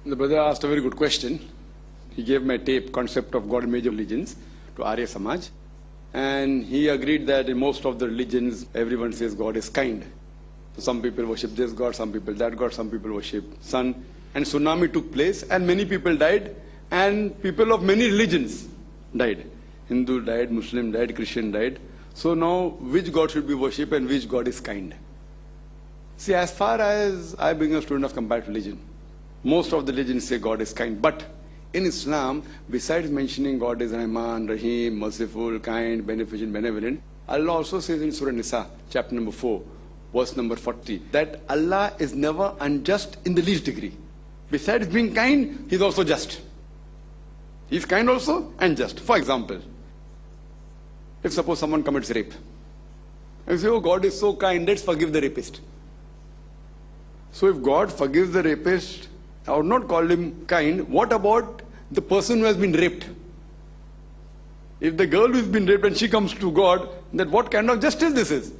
The brother asked a very good question. He gave my tape, Concept of God in Major Religions, to Arya Samaj. And he agreed that in most of the religions, everyone says God is kind. So some people worship this God, some people that God, some people worship sun. And tsunami took place and many people died and people of many religions died. Hindu died, Muslim died, Christian died. So now which God should be worshipped and which God is kind? See, as far as I being a student of comparative religion, most of the religions say God is kind. But in Islam, besides mentioning God is Rahman, Rahim, merciful, kind, beneficent, benevolent, Allah also says in Surah Nisa, chapter number 4, verse number 40, that Allah is never unjust in the least degree. Besides being kind, He is also just. He is kind also and just. For example, if suppose someone commits rape, and you say, oh, God is so kind, let's forgive the rapist. So if God forgives the rapist, I would not call him kind. What about the person who has been raped? If the girl who has been raped and she comes to God, then what kind of justice this is?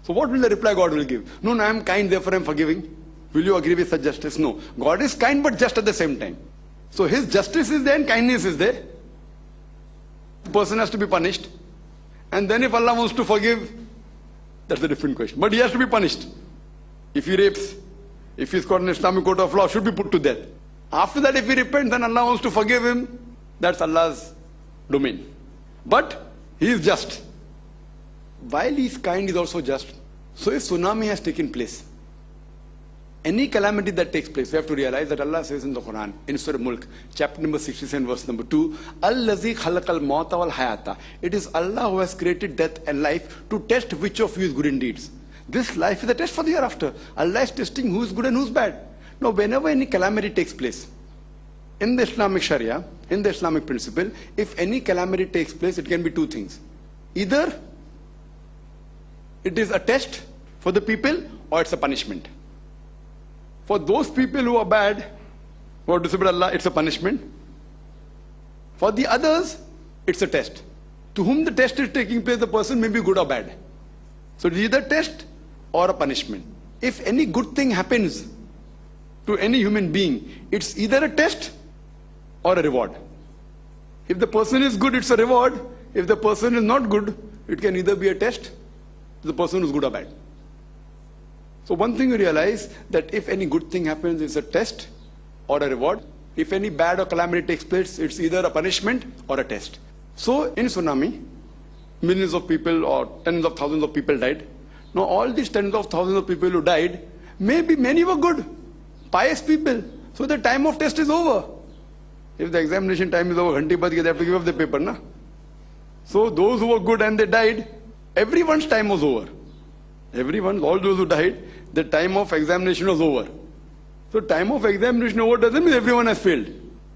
So what will the reply God will give? No, I am kind, therefore I am forgiving. Will you agree with such justice? No. God is kind but just at the same time. So His justice is there and kindness is there. The person has to be punished. And then if Allah wants to forgive, that's a different question. But he has to be punished. If he rapes, if he's caught in Islamic court of law, should be put to death. After that, if he repents, then Allah wants to forgive him. That's Allah's domain. But He is just. While He is kind, He is also just. So if tsunami has taken place, any calamity that takes place, we have to realize that Allah says in the Quran, in Surah Mulk, chapter number 67, verse number 2, Allazi khalaqal mauta wal hayata. It is Allah who has created death and life to test which of you is good in deeds. This life is a test for the hereafter. Allah is testing who is good and who is bad. Now, whenever any calamity takes place, in the Islamic Sharia, in the Islamic principle, if any calamity takes place, it can be two things. Either it is a test for the people or it's a punishment. For those people who are bad, who are disobeyed Allah, it's a punishment. For the others, it's a test. To whom the test is taking place, the person may be good or bad. So it's either test or a punishment. If any good thing happens to any human being, it's either a test or a reward. If the person is good, it's a reward. If the person is not good, it can either be a test to the person who's good or bad. So one thing you realize, that if any good thing happens, it's a test or a reward. If any bad or calamity takes place, it's either a punishment or a test. So in tsunami, millions of people or tens of thousands of people died. Now all these tens of thousands of people who died, maybe many were good, pious people. So the time of test is over. If the examination time is over, they have to give up the paper, na? So those who were good and they died, everyone's time was over. Everyone, all those who died, the time of examination was over. So time of examination over doesn't mean everyone has failed.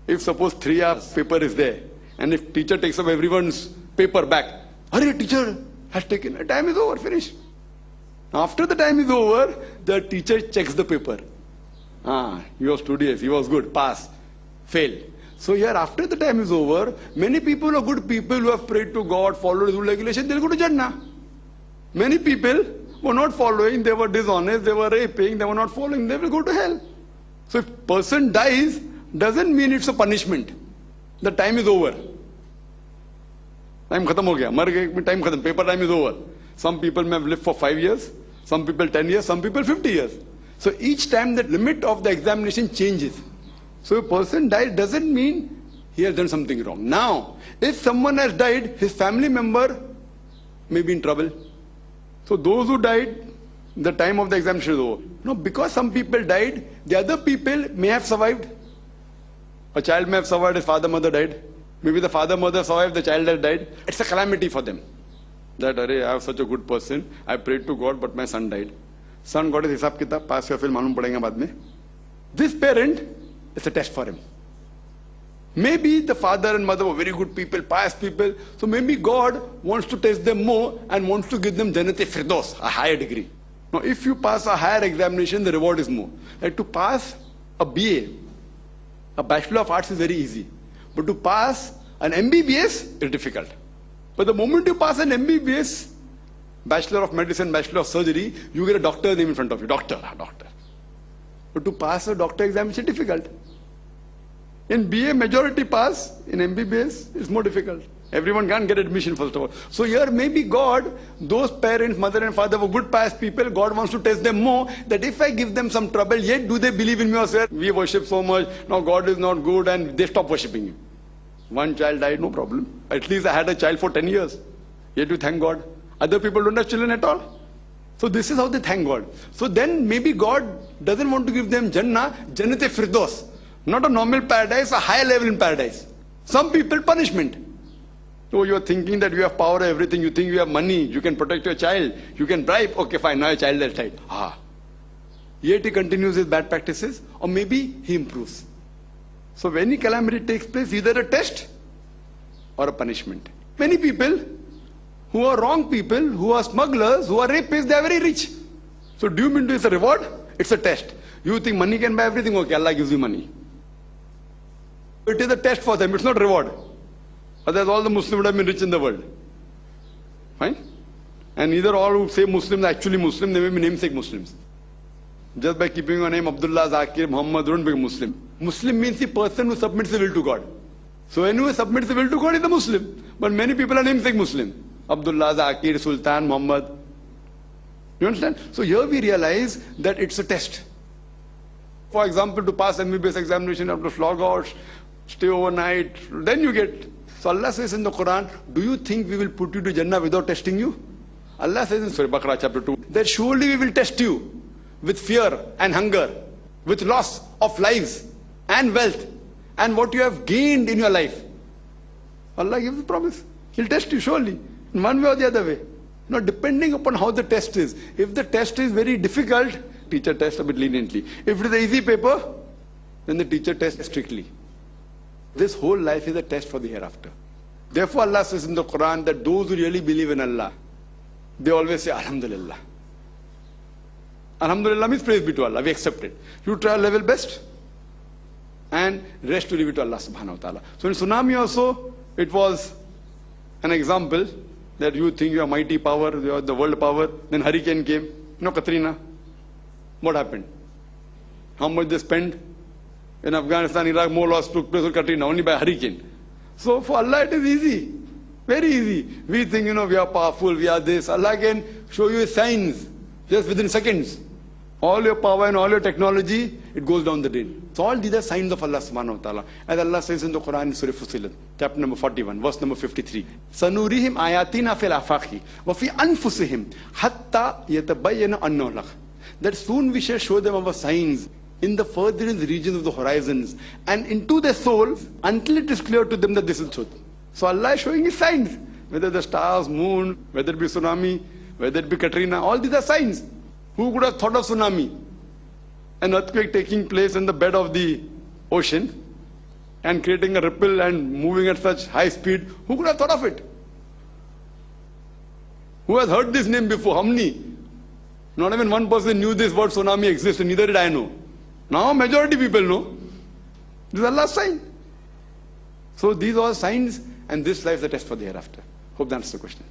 If suppose 3 hours paper is there, and if teacher takes up everyone's paper back, hurry, teacher has taken, the time is over, finish. After the time is over, the teacher checks the paper. He was studious, he was good, pass, fail. So here after the time is over, many people are good people who have prayed to God, followed the rule regulation, they'll go to Jannah. Many people were not following, they were dishonest, they were raping, they were not following, they will go to hell. So if person dies, doesn't mean it's a punishment. The time is over. Time khatam ho gaya, mar gaye, time khatam, paper time is over. Some people may have lived for 5 years, some people 10 years, some people 50 years. So each time the limit of the examination changes. So a person dies doesn't mean he has done something wrong. Now, if someone has died, his family member may be in trouble. So those who died, the time of the examination is over. No, because some people died, the other people may have survived. A child may have survived, his father, mother died. Maybe the father, mother survived, the child has died. It's a calamity for them. That, I have such a good person, I prayed to God, but my son died. Son got his hisab kitab, pass ya, fir malum padega baad mein. This parent, it's a test for him. Maybe the father and mother were very good people, pious people. So maybe God wants to test them more and wants to give them Jannat-e-Firdaus, a higher degree. Now if you pass a higher examination, the reward is more. Like to pass a BA, a Bachelor of Arts is very easy. But to pass an MBBS is difficult. But the moment you pass an MBBS, Bachelor of Medicine, Bachelor of Surgery, you get a doctor name in front of you. Doctor. But to pass a doctor exam is difficult. In BA, majority pass. In MBBS, it's more difficult. Everyone can't get admission, first of all. So here, maybe God, those parents, mother and father were good pious people, God wants to test them more, that if I give them some trouble, yet do they believe in me or say, we worship so much, now God is not good, and they stop worshipping Him. One child died, no problem. At least I had a child for 10 years. Yet you thank God. Other people don't have children at all. So this is how they thank God. So then maybe God doesn't want to give them Jannah, Jannat-e Firdaus. Not a normal paradise, a high level in paradise. Some people, punishment. So you are thinking that you have power over everything, you think you have money, you can protect your child, you can bribe, okay fine, now your child has died. Yet he continues his bad practices, or maybe he improves. So when any calamity takes place, either a test or a punishment. Many people who are wrong people, who are smugglers, who are rapists, they are very rich. So do you mean it's a reward? It's a test. You think money can buy everything? Okay, Allah gives you money. It is a test for them, it's not reward. Otherwise all the Muslims would have been rich in the world. Fine? And either all who say Muslims are actually Muslim, they may be namesake Muslims. Just by keeping your name Abdullah, Zakir, Muhammad, don't become Muslim. Muslim means the person who submits the will to God. So anyone who submits the will to God is a Muslim. But many people are namesake Muslim. Abdullah, Zakir, Sultan, Muhammad. You understand? So here we realize that it's a test. For example, to pass MBBS examination, you have to flog out, stay overnight, then you get. So Allah says in the Quran, do you think we will put you to Jannah without testing you? Allah says in Surah Baqarah chapter 2, that surely we will test you with fear and hunger, with loss of lives and wealth, and what you have gained in your life. Allah gives a promise. He'll test you surely, in one way or the other way. Now depending upon how the test is. If the test is very difficult, teacher tests a bit leniently. If it is an easy paper, then the teacher tests strictly. This whole life is a test for the hereafter. Therefore Allah says in the Quran that those who really believe in Allah, they always say Alhamdulillah. Alhamdulillah means praise be to Allah, we accept it. You try level best and rest to leave it to Allah subhanahu wa ta'ala. So in tsunami also, it was an example that you think you are mighty power, you are the world power, then hurricane came, Katrina. What happened? How much they spent? In Afghanistan, Iraq, more loss took place with Katrina, only by hurricane. So for Allah it is easy, very easy. We think, we are powerful, we are this. Allah can show you signs just within seconds. All your power and all your technology, it goes down the drain. So all these are signs of Allah subhanahu wa ta'ala. As Allah says in the Quran in Surah Fussilat, chapter number 41, verse number 53. Sanurihim ayatina fil afaqi wa fi anfusihim hatta yatabayyana annahu al-haq. That soon we shall show them our signs in the furthest regions of the horizons and into their souls until it is clear to them that this is truth. So Allah is showing His signs. Whether the stars, moon, whether it be tsunami, whether it be Katrina, all these are signs. Who could have thought of tsunami? An earthquake taking place in the bed of the ocean and creating a ripple and moving at such high speed. Who could have thought of it? Who has heard this name before? How many? Not even one person knew this word tsunami exists, and neither did I know. Now majority people know. This is Allah's sign. So these are signs, and this life is a test for the hereafter. Hope that answers the question.